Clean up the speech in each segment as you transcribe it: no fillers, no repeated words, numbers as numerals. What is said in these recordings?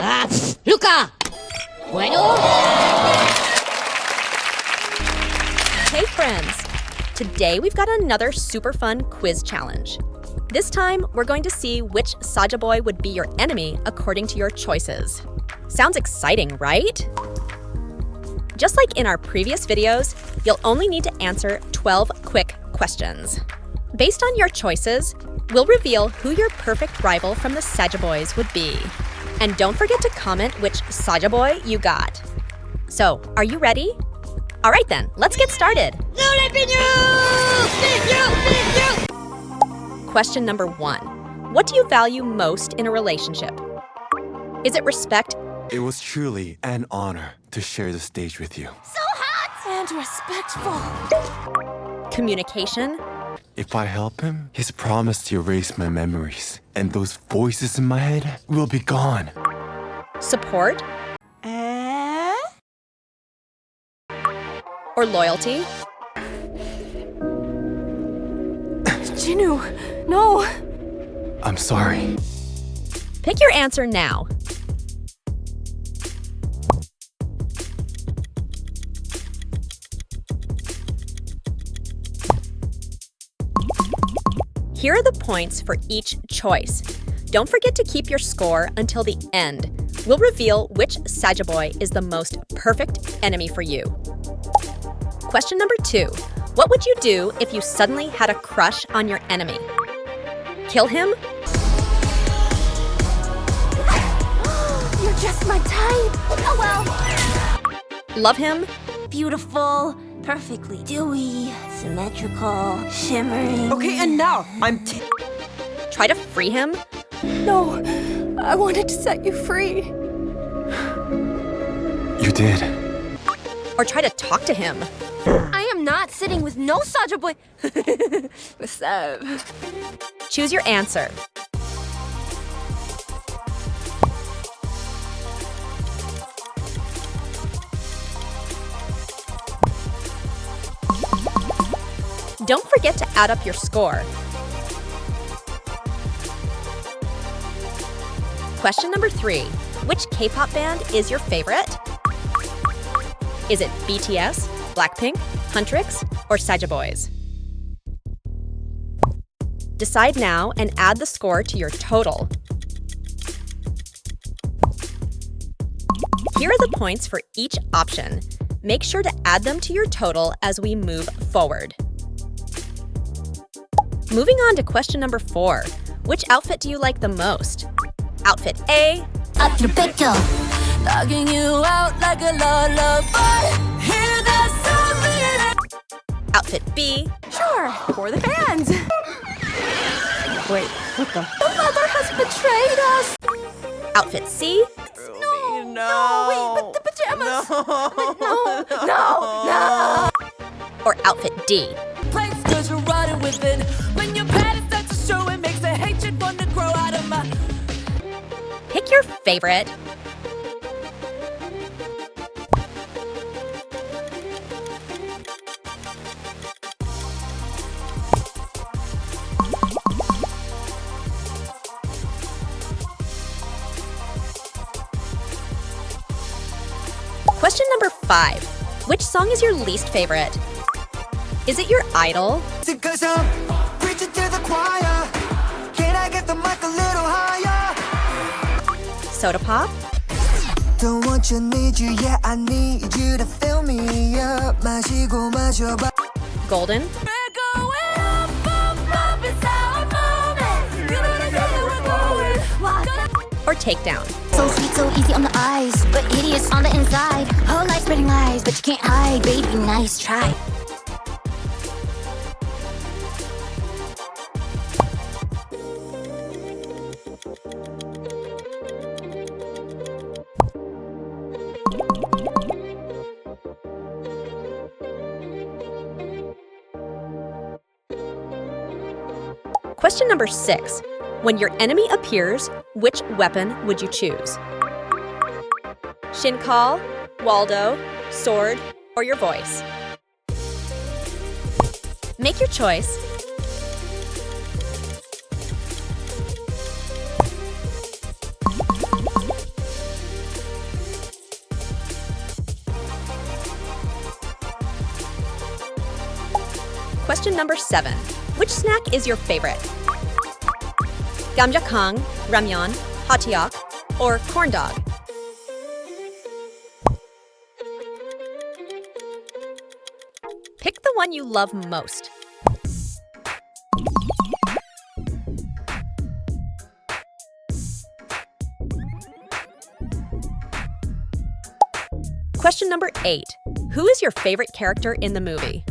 Luca! Bueno? Hey friends! Today we've got another super fun quiz challenge. This time, we're going to see which Saja Boy would be your enemy according to your choices. Sounds exciting, right? Just like in our previous videos, you'll only need to answer 12 quick questions. Based on your choices, we'll reveal who your perfect rival from the Saja Boys would be. And don't forget to comment which Saja Boy you got. So, are you ready? All right then, let's get started. Question number 1. What do you value most in a relationship? Is it respect? It was truly an honor to share the stage with you. So hot! And respectful. Communication? If I help him, he's promised to erase my memories, and those voices in my head will be gone. Support? Or loyalty? Jinu, no! I'm sorry. Pick your answer now. Here are the points for each choice. Don't forget to keep your score until the end. We'll reveal which Saja Boy is the most perfect enemy for you. Question number 2. What would you do if you suddenly had a crush on your enemy? Kill him? You're just my type! Oh well! Love him? Beautiful, perfectly dewy, symmetrical, shimmering. Okay, enough! Try to free him? No, I wanted to set you free. You did. Or try to talk to him? I am not sitting with no Saja Boy. What's up? Choose your answer. Don't forget to add up your score. Question number 3. Which K-pop band is your favorite? Is it BTS, Blackpink, Huntrix, or Saja Boys? Decide now and add the score to your total. Here are the points for each option. Make sure to add them to your total as we move forward. Moving on to question number 4. Which outfit do you like the most? Outfit A, Dogging you out like a lullaby. Hear that song? outfit B, Sure, for the fans. Wait, what the? The mother has betrayed us. outfit C, No, wait, but the pajamas. No. or outfit D. Place 'cause you're running with it. When your pattern starts to show, it makes the hatred want to grow out of my. Pick your favorite. Question number 5. Which song is your least favorite? Is it your idol? Because I'm preaching to the choir. Can I get the mic a little higher? Soda Pop? Don't want you, need you, yeah, I need you to fill me up. 마시고 마셔봐. Golden? We're going up, it's our moment. You know the day we're going. Or Takedown? So sweet, so easy on the eyes, but hideous on the inside. Whole life spreading lies, but you can't hide. Baby, nice try. Question number 6. When your enemy appears, which weapon would you choose? Shin-call, Waldo, sword, or your voice? Make your choice. Question number 7. Which snack is your favorite? Gamjakang, ramyeon, hatiak, or corn dog? Pick the one you love most. Question number 8. Who is your favorite character in the movie?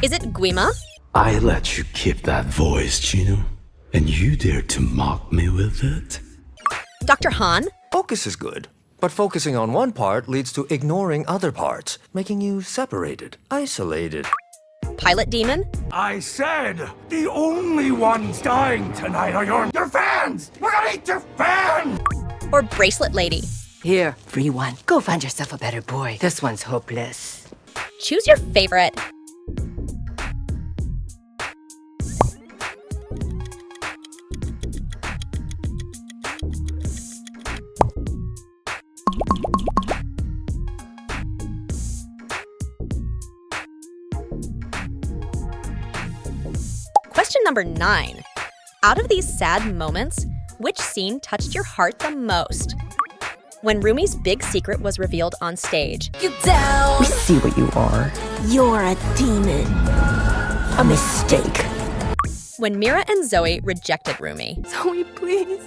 Is it Guima, I let you keep that voice, Chino, and you dare to mock me with it? Dr. Han, Focus is good, but focusing on one part leads to ignoring other parts, making you separated, isolated. Pilot Demon, I said the only ones dying tonight are your fans! We're gonna eat your fans! or Bracelet Lady? Here, free one. Go find yourself a better boy. This one's hopeless. Choose your favorite. Question number 9. Out of these sad moments, which scene touched your heart the most? When Rumi's big secret was revealed on stage. You down. We see what you are. You're a demon. A mistake. When Mira and Zoe rejected Rumi. Zoe, please.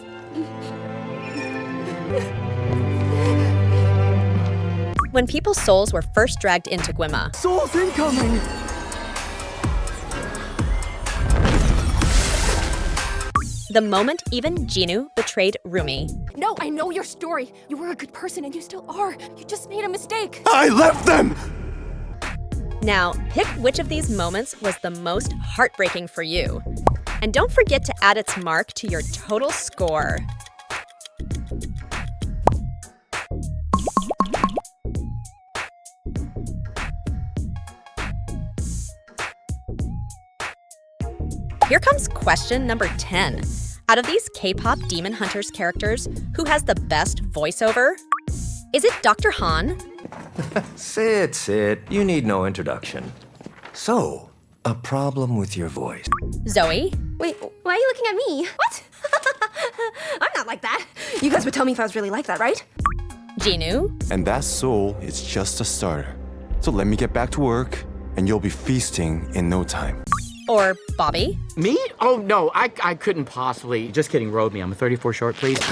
When people's souls were first dragged into Guima. Souls incoming! The moment even Jinu betrayed Rumi. No, I know your story. You were a good person and you still are. You just made a mistake. I left them! Now, pick which of these moments was the most heartbreaking for you. And don't forget to add its mark to your total score. Here comes question number 10. Out of these K-pop Demon Hunters characters, who has the best voiceover? Is it Dr. Han? Sit. You need no introduction. So, a problem with your voice. Zoe? Wait, why are you looking at me? What? I'm not like that. You guys would tell me if I was really like that, right? Jinu? And that soul is just a starter. So let me get back to work, and you'll be feasting in no time. Or Bobby? Me? Oh, no, I couldn't possibly. Just kidding, road me. I'm a 34 short, please.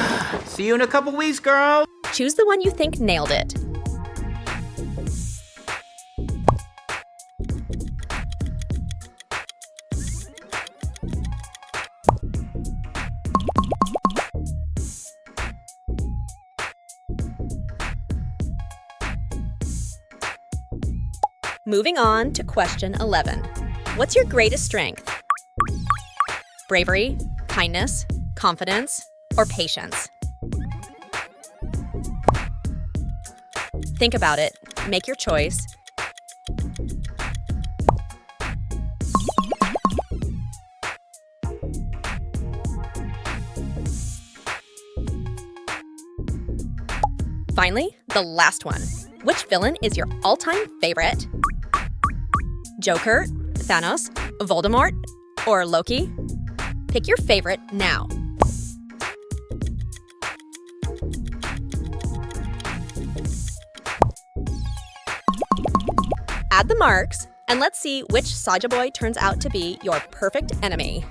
See you in a couple weeks, girl. Choose the one you think nailed it. Moving on to question 11. What's your greatest strength? Bravery, kindness, confidence, or patience? Think about it. Make your choice. Finally, the last one. Which villain is your all-time favorite? Joker, Thanos, Voldemort, or Loki? Pick your favorite now. Add the marks, and let's see which Saja Boy turns out to be your perfect enemy.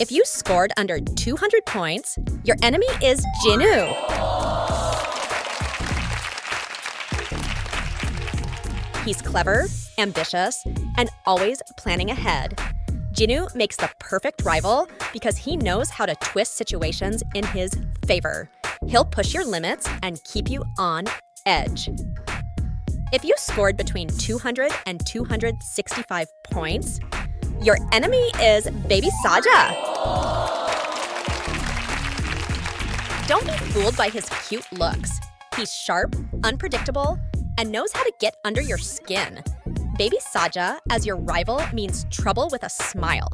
If you scored under 200 points, your enemy is Jinu. He's clever, ambitious, and always planning ahead. Jinu makes the perfect rival because he knows how to twist situations in his favor. He'll push your limits and keep you on edge. If you scored between 200 and 265 points, your enemy is Baby Saja. Don't be fooled by his cute looks. He's sharp, unpredictable, and knows how to get under your skin. Baby Saja as your rival means trouble with a smile.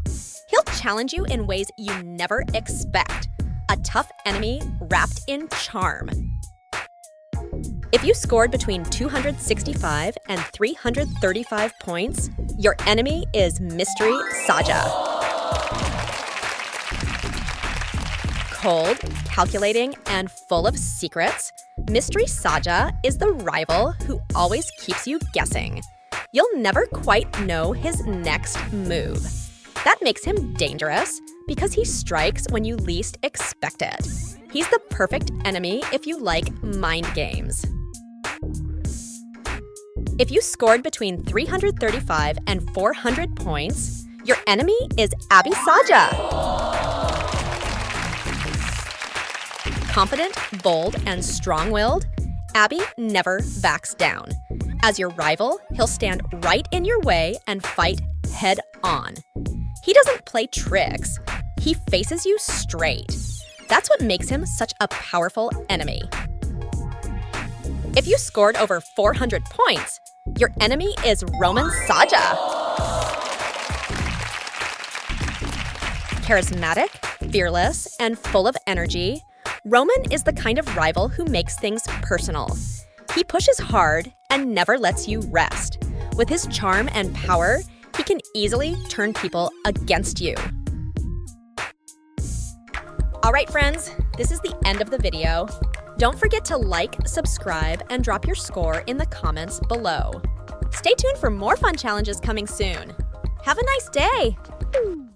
He'll challenge you in ways you never expect. A tough enemy wrapped in charm. If you scored between 265 and 335 points, your enemy is Mystery Saja. Cold, calculating, and full of secrets, Mystery Saja is the rival who always keeps you guessing. You'll never quite know his next move. That makes him dangerous because he strikes when you least expect it. He's the perfect enemy if you like mind games. If you scored between 335 and 400 points, your enemy is Abby Saja. Confident, bold, and strong-willed, Abby never backs down. As your rival, he'll stand right in your way and fight head-on. He doesn't play tricks. He faces you straight. That's what makes him such a powerful enemy. If you scored over 400 points, your enemy is Roman Saja. Charismatic, fearless, and full of energy, Roman is the kind of rival who makes things personal. He pushes hard and never lets you rest. With his charm and power, he can easily turn people against you. All right, friends, this is the end of the video. Don't forget to like, subscribe, and drop your score in the comments below. Stay tuned for more fun challenges coming soon. Have a nice day!